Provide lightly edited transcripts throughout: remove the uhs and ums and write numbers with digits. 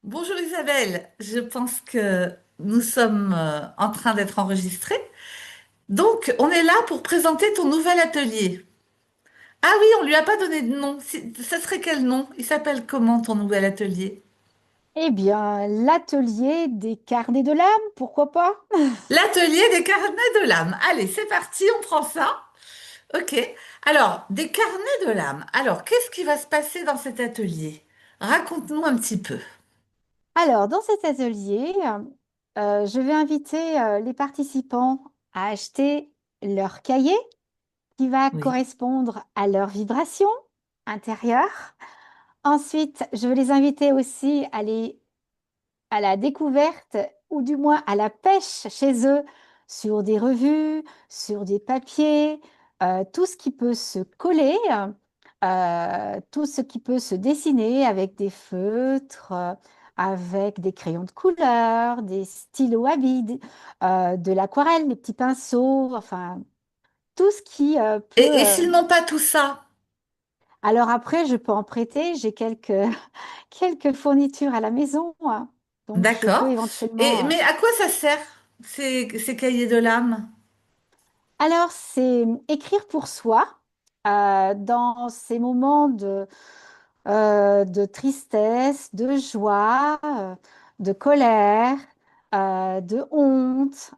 Bonjour Isabelle, je pense que nous sommes en train d'être enregistrés. Donc, on est là pour présenter ton nouvel atelier. Ah oui, on lui a pas donné de nom. Ça serait quel nom? Il s'appelle comment ton nouvel atelier? Eh bien, l'atelier des carnets de l'âme, pourquoi pas? L'atelier des carnets de l'âme. Allez, c'est parti, on prend ça. Ok. Alors, des carnets de l'âme. Alors, qu'est-ce qui va se passer dans cet atelier? Raconte-nous un petit peu. Alors, dans cet atelier, je vais inviter les participants à acheter leur cahier qui va Oui. correspondre à leur vibration intérieure. Ensuite, je vais les inviter aussi à aller à la découverte ou du moins à la pêche chez eux sur des revues, sur des papiers, tout ce qui peut se coller, tout ce qui peut se dessiner avec des feutres, avec des crayons de couleur, des stylos à billes, de l'aquarelle, des petits pinceaux, enfin tout ce qui peut. Et s'ils n'ont pas tout ça? Alors après, je peux en prêter, j'ai quelques, quelques fournitures à la maison, hein. Donc je peux D'accord. éventuellement. Mais à quoi ça sert, ces cahiers de l'âme? Alors, c'est écrire pour soi dans ces moments de tristesse, de joie, de colère, de honte,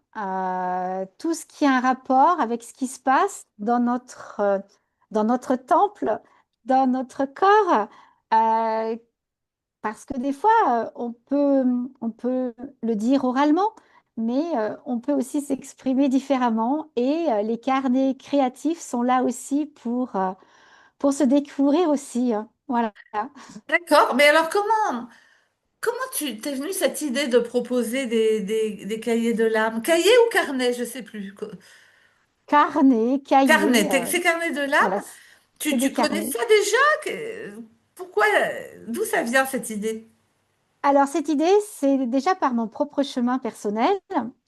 tout ce qui a un rapport avec ce qui se passe dans notre temple, dans notre corps. euh, Parce que des fois, on peut le dire oralement, mais on peut aussi s'exprimer différemment. Et les carnets créatifs sont là aussi pour se découvrir aussi, hein. Voilà. D'accord. Mais alors comment tu t'es venue cette idée de proposer des cahiers de l'âme? Cahiers ou carnet, je sais plus. Carnet, cahier, Carnet. Ces carnets de l'âme, voilà, c'est tu des connais carnets. ça déjà? Pourquoi, d'où ça vient cette idée? Alors, cette idée, c'est déjà par mon propre chemin personnel.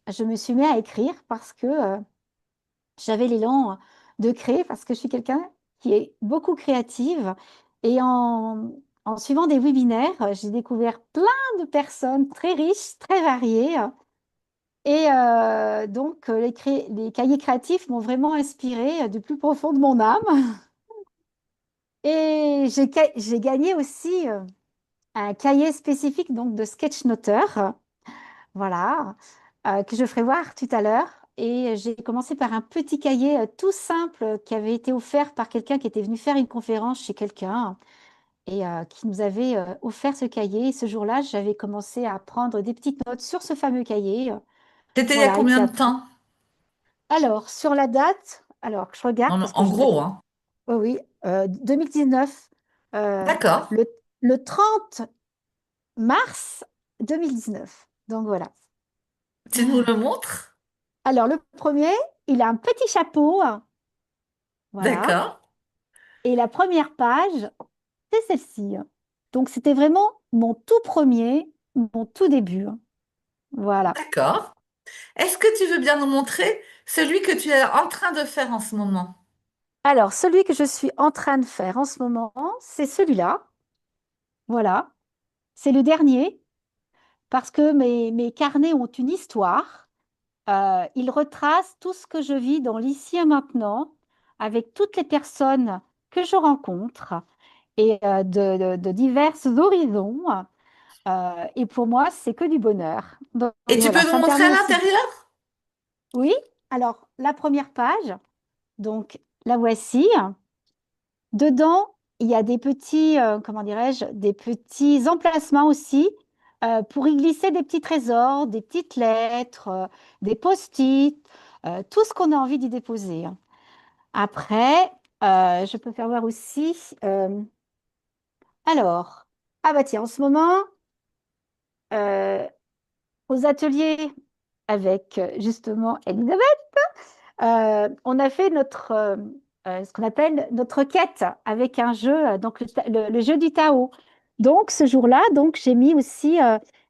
Je me suis mis à écrire parce que j'avais l'élan de créer parce que je suis quelqu'un qui est beaucoup créative. Et en suivant des webinaires, j'ai découvert plein de personnes très riches, très variées. Et donc, les cahiers créatifs m'ont vraiment inspirée du plus profond de mon âme. Et j'ai gagné aussi un cahier spécifique donc, de sketchnoteur, voilà, que je ferai voir tout à l'heure. Et j'ai commencé par un petit cahier tout simple qui avait été offert par quelqu'un qui était venu faire une conférence chez quelqu'un et qui nous avait offert ce cahier. Et ce jour-là, j'avais commencé à prendre des petites notes sur ce fameux cahier. C'était il y a Voilà, et combien puis de après. temps? Alors, sur la date, alors je regarde parce que En je vais. gros, hein. Oui, oui, 2019, euh, D'accord. le, le 30 mars 2019. Donc voilà. Tu nous le montres? Alors, le premier, il a un petit chapeau. Voilà. D'accord. Et la première page, c'est celle-ci. Donc, c'était vraiment mon tout premier, mon tout début. Voilà. D'accord. Est-ce que tu veux bien nous montrer celui que tu es en train de faire en ce moment? Alors, celui que je suis en train de faire en ce moment, c'est celui-là. Voilà. C'est le dernier parce que mes carnets ont une histoire. Ils retracent tout ce que je vis dans l'ici et maintenant avec toutes les personnes que je rencontre et de divers horizons. Et pour moi, c'est que du bonheur. Donc Et tu voilà, peux nous ça me montrer à permet aussi. l'intérieur? Oui, alors la première page, donc la voici. Dedans, il y a des petits, comment dirais-je, des petits emplacements aussi pour y glisser des petits trésors, des petites lettres, des post-it, tout ce qu'on a envie d'y déposer, hein. Après, je peux faire voir aussi. Alors, ah bah tiens, en ce moment, euh, aux ateliers avec justement Elisabeth, on a fait ce qu'on appelle notre quête avec un jeu, donc le jeu du Tao. Donc ce jour-là, donc j'ai mis aussi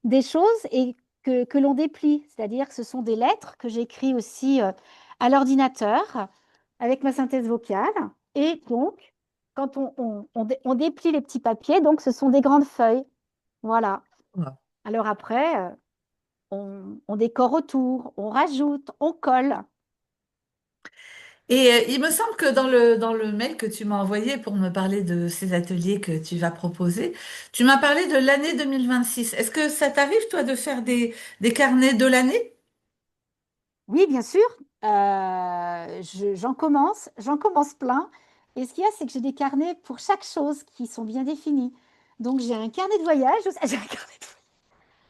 des choses et que l'on déplie, c'est-à-dire que ce sont des lettres que j'écris aussi à l'ordinateur avec ma synthèse vocale. Et donc, quand on déplie les petits papiers, donc ce sont des grandes feuilles. Voilà. Alors après, on décore autour, on rajoute, on colle. Et il me semble que dans le mail que tu m'as envoyé pour me parler de ces ateliers que tu vas proposer, tu m'as parlé de l'année 2026. Est-ce que ça t'arrive, toi, de faire des carnets de l'année? Oui, bien sûr, j'en commence plein. Et ce qu'il y a, c'est que j'ai des carnets pour chaque chose qui sont bien définis. Donc j'ai un carnet de voyage, j'ai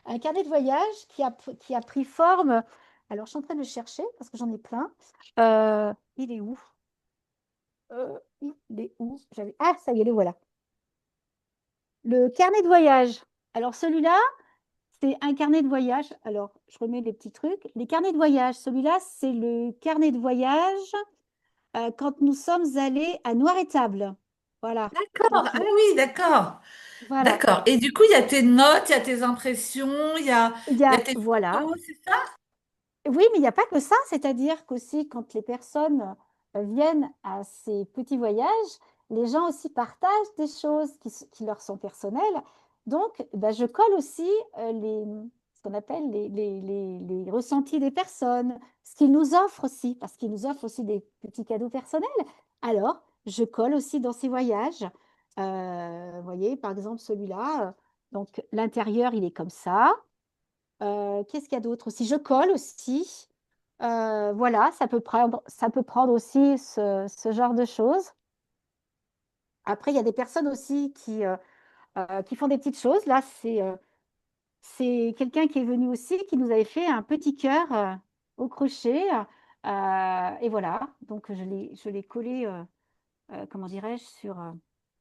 un carnet de voyage qui a pris forme. Alors je suis en train de le chercher parce que j'en ai plein. Il est où? Il est où? Ah, ça y est, le voilà. Le carnet de voyage. Alors celui-là, c'est un carnet de voyage. Alors, je remets les petits trucs. Les carnets de voyage, celui-là, c'est le carnet de voyage quand nous sommes allés à Noir-Étable. Voilà. D'accord, Donc, ah oui, d'accord. voilà. D'accord. Et du coup, il y a tes notes, il y a tes impressions, Il y il y a a, tes voilà. photos, c'est ça? Oui, mais il n'y a pas que ça, c'est-à-dire qu'aussi quand les personnes viennent à ces petits voyages, les gens aussi partagent des choses qui leur sont personnelles. Donc, ben, je colle aussi ce qu'on appelle les ressentis des personnes, ce qu'ils nous offrent aussi, parce qu'ils nous offrent aussi des petits cadeaux personnels. Alors, je colle aussi dans ces voyages. Vous voyez, par exemple, celui-là, donc l'intérieur, il est comme ça. Qu'est-ce qu'il y a d'autre aussi? Je colle aussi. Voilà, ça peut prendre aussi ce genre de choses. Après, il y a des personnes aussi qui font des petites choses. Là, c'est quelqu'un qui est venu aussi, qui nous avait fait un petit cœur au crochet. Et voilà, donc je l'ai collé, comment dirais-je, sur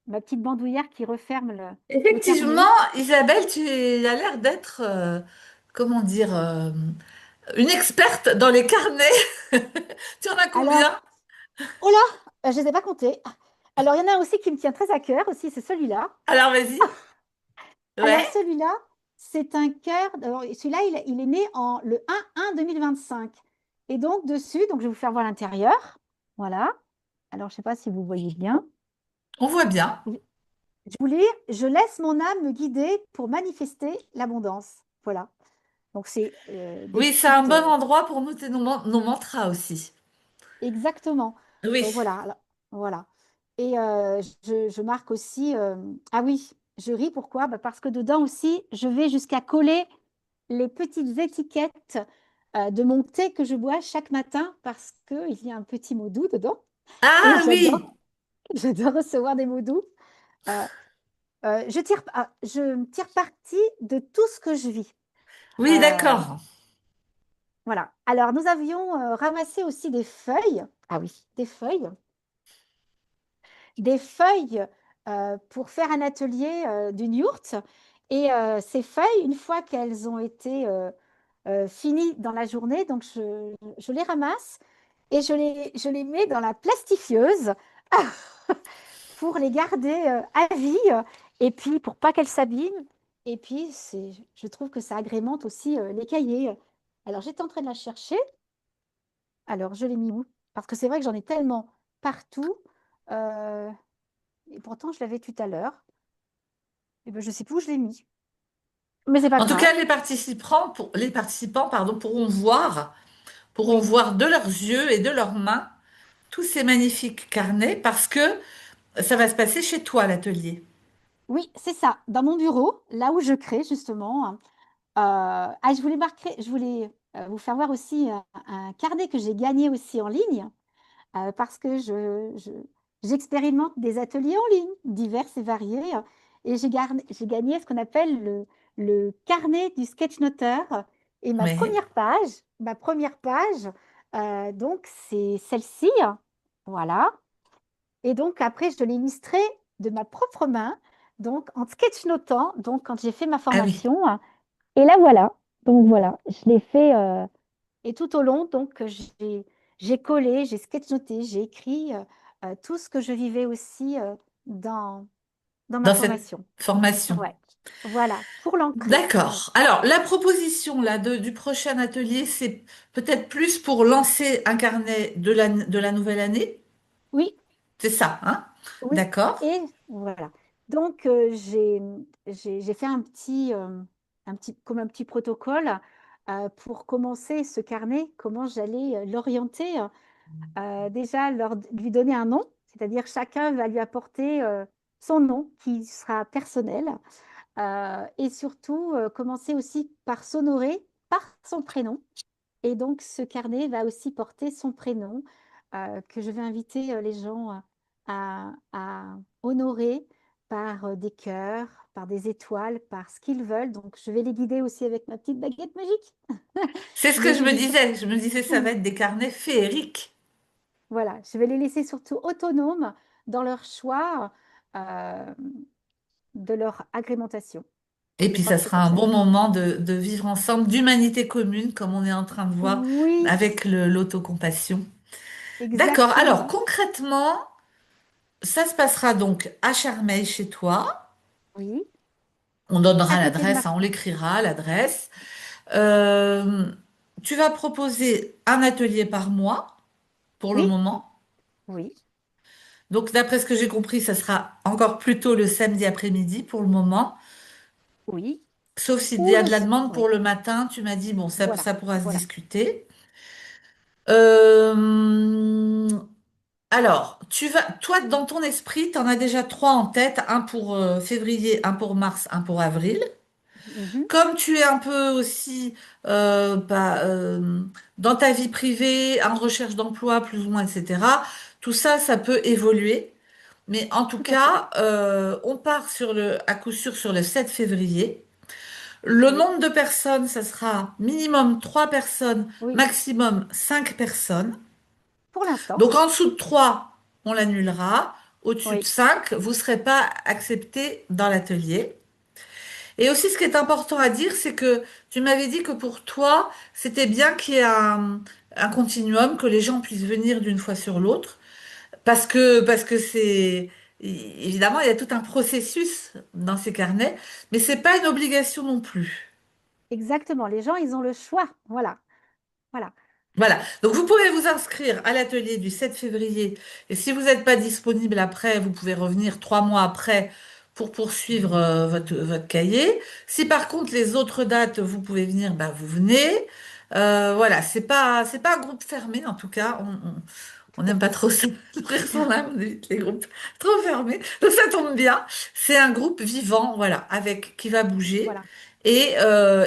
ma petite bandoulière qui referme le Effectivement, carnet. Isabelle, tu as l'air d'être, comment dire, une experte dans les carnets. Tu en as Alors, combien? oh là, je ne les ai pas comptés. Alors, il y en a un aussi qui me tient très à cœur aussi, c'est celui-là. Alors, vas-y. Alors Ouais. celui-là, c'est un cœur. Alors, celui-là, il est né le 1-1-2025. Et donc dessus, donc je vais vous faire voir l'intérieur. Voilà. Alors je ne sais pas si vous voyez bien. On voit bien. Je vous lis, je laisse mon âme me guider pour manifester l'abondance. Voilà. Donc c'est des Oui, c'est un petites. bon endroit pour noter nos mantras aussi. Exactement. Oui. Et voilà. Voilà. Et je marque aussi. Ah oui, je ris pourquoi? Bah, parce que dedans aussi, je vais jusqu'à coller les petites étiquettes de mon thé que je bois chaque matin parce qu'il y a un petit mot doux dedans. Et Ah oui. j'adore recevoir des mots doux. Euh, je tire parti de tout ce que je vis. Oui, Euh, d'accord. voilà. Alors, nous avions ramassé aussi des feuilles. Ah oui, des feuilles pour faire un atelier d'une yourte. Et ces feuilles, une fois qu'elles ont été finies dans la journée, donc je les ramasse et je les mets dans la plastifieuse pour les garder à vie et puis pour pas qu'elles s'abîment. Et puis, je trouve que ça agrémente aussi les cahiers. Alors, j'étais en train de la chercher. Alors, je l'ai mis où? Parce que c'est vrai que j'en ai tellement partout. Euh, et pourtant, je l'avais tout à l'heure. Et ben, je sais plus où je l'ai mis. Mais c'est pas En tout grave. cas, les participants, pardon, pourront Oui, voir de leurs yeux et de leurs mains tous ces magnifiques carnets parce que ça va se passer chez toi, l'atelier. oui, c'est ça. Dans mon bureau, là où je crée justement. Je voulais je voulais vous faire voir aussi un carnet que j'ai gagné aussi en ligne parce que j'expérimente des ateliers en ligne divers et variés et j'ai gagné ce qu'on appelle le carnet du sketchnoteur. Et Mais ma première page, donc c'est celle-ci. Voilà. Et donc après, je l'ai illustrée de ma propre main, donc en sketchnotant, donc quand j'ai fait ma ah oui. formation. Et là, voilà. Donc voilà, je l'ai fait. Et tout au long, donc j'ai collé, j'ai sketchnoté, j'ai écrit tout ce que je vivais aussi dans ma Dans cette formation. formation. Ouais, voilà, pour l'ancrer. Voilà. D'accord. Alors, la proposition là, du prochain atelier, c'est peut-être plus pour lancer un carnet de la nouvelle année. Oui, C'est ça, hein? oui. D'accord. Et voilà. Donc j'ai fait un petit. comme un petit protocole pour commencer ce carnet, comment j'allais l'orienter. Déjà, lui donner un nom, c'est-à-dire chacun va lui apporter son nom qui sera personnel. Et surtout, commencer aussi par s'honorer par son prénom. Et donc, ce carnet va aussi porter son prénom que je vais inviter les gens à honorer par des cœurs, par des étoiles, par ce qu'ils veulent. Donc, je vais les guider aussi avec ma petite baguette magique. C'est ce Je que vais je les me laisser, disais. Je me disais, ça va être des carnets féeriques. voilà, je vais les laisser surtout autonomes dans leur choix euh, de leur agrémentation. Et Je puis, crois ça que c'est sera comme un ça. bon moment de vivre ensemble, d'humanité commune, comme on est en train de voir Oui, avec l'autocompassion. D'accord. Alors, exactement. concrètement, ça se passera donc à Charmeil chez toi. Oui, On à donnera côté de l'adresse, ma... hein, on l'écrira, l'adresse. Euh, Tu vas proposer un atelier par mois pour le Oui, moment. oui, Donc, d'après ce que j'ai compris, ça sera encore plutôt le samedi après-midi pour le moment. oui. Sauf s'il Ou y a le... de la demande pour Oui, le matin, tu m'as dit, bon, voilà, ça pourra se voilà. discuter. Euh, alors, toi, dans ton esprit, tu en as déjà trois en tête, un pour février, un pour mars, un pour avril. Mhm, Comme tu es un peu aussi bah, dans ta vie privée, en recherche d'emploi, plus ou moins, etc., tout ça, ça peut évoluer. Mais en tout tout à fait. cas, on part à coup sûr sur le 7 février. Le Oui, nombre de personnes, ça sera minimum 3 personnes, oui. maximum 5 personnes. Pour l'instant, Donc en dessous de 3, on l'annulera. Au-dessus de oui, 5, vous ne serez pas accepté dans l'atelier. Et aussi, ce qui est important à dire, c'est que tu m'avais dit que pour toi, c'était bien qu'il y ait un continuum, que les gens puissent venir d'une fois sur l'autre, parce que évidemment, il y a tout un processus dans ces carnets, mais c'est pas une obligation non plus. exactement. Les gens, ils ont le choix. Voilà, voilà. Voilà. Donc, vous pouvez vous inscrire à l'atelier du 7 février. Et si vous n'êtes pas disponible après, vous pouvez revenir 3 mois après pour poursuivre votre cahier. Si par contre les autres dates, vous pouvez venir, bah, vous venez. Voilà. C'est pas un groupe fermé, en tout cas. On Tout à n'aime pas fait. trop ça, ouvrir son âme, on évite les groupes trop fermés. Donc, ça tombe bien. C'est un groupe vivant, voilà, qui va bouger. Voilà. Et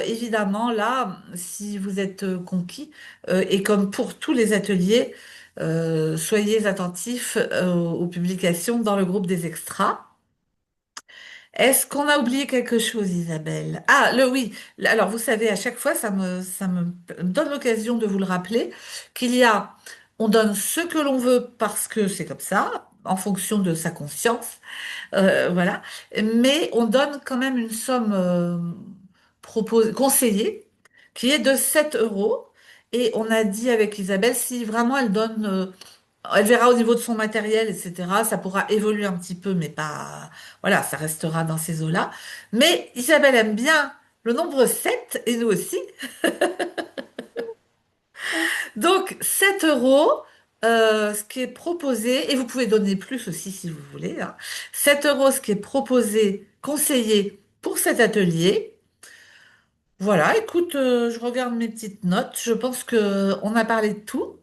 évidemment, là, si vous êtes conquis, et comme pour tous les ateliers, soyez attentifs aux publications dans le groupe des extras. Est-ce qu'on a oublié quelque chose, Isabelle? Ah, oui. Alors, vous savez, à chaque fois, ça me donne l'occasion de vous le rappeler, on donne ce que l'on veut parce que c'est comme ça, en fonction de sa conscience. Voilà. Mais on donne quand même une somme conseillée qui est de 7 euros. Et on a dit avec Isabelle, si vraiment elle donne, elle verra au niveau de son matériel, etc. Ça pourra évoluer un petit peu, mais pas, voilà, ça restera dans ces eaux-là. Mais Isabelle aime bien le nombre 7 et nous aussi. Donc 7 euros, ce qui est proposé, et vous pouvez donner plus aussi si vous voulez, hein. 7 euros, ce qui est proposé, conseillé pour cet atelier. Voilà, écoute, je regarde mes petites notes. Je pense que on a parlé de tout.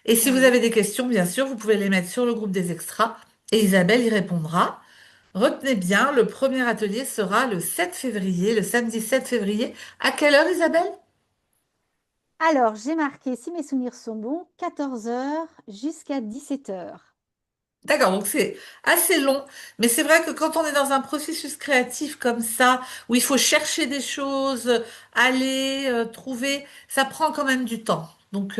Et si vous Oui. avez des questions, bien sûr, vous pouvez les mettre sur le groupe des extras et Isabelle y répondra. Retenez bien, le premier atelier sera le 7 février, le samedi 7 février. À quelle heure, Isabelle? Alors, j'ai marqué, si mes souvenirs sont bons, 14 heures jusqu'à 17 heures. D'accord, donc c'est assez long, mais c'est vrai que quand on est dans un processus créatif comme ça, où il faut chercher des choses, aller trouver, ça prend quand même du temps. Donc,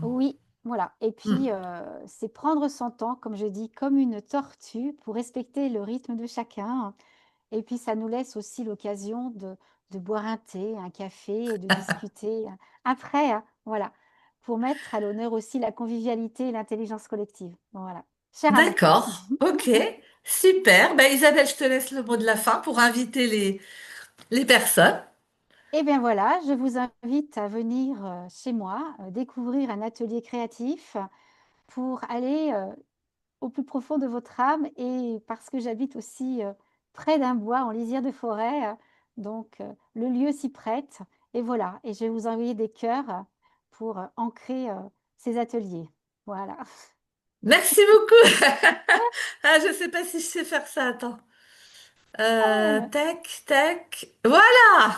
Oui, voilà. Et puis, hmm, c'est prendre son temps, comme je dis, comme une tortue pour respecter le rythme de chacun. Et puis, ça nous laisse aussi l'occasion de boire un thé, un café et de discuter après, hein, voilà, pour mettre à l'honneur aussi la convivialité et l'intelligence collective. Voilà. Cher ami. d'accord, ok, super. Ben, Isabelle, je te laisse le mot de la fin pour inviter les personnes. Eh bien voilà, je vous invite à venir chez moi découvrir un atelier créatif pour aller au plus profond de votre âme et parce que j'habite aussi près d'un bois en lisière de forêt, Donc, le lieu s'y prête. Et voilà. Et je vais vous envoyer des cœurs pour ancrer ces ateliers. Voilà. Merci beaucoup. Ah, je sais pas si je sais faire ça. Attends. Voilà. Tac, tac. Voilà.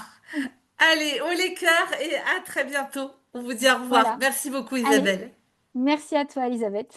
Allez, au les cœurs et à très bientôt. On vous dit au revoir. Voilà. Merci beaucoup, Allez, Isabelle. merci à toi, Elisabeth.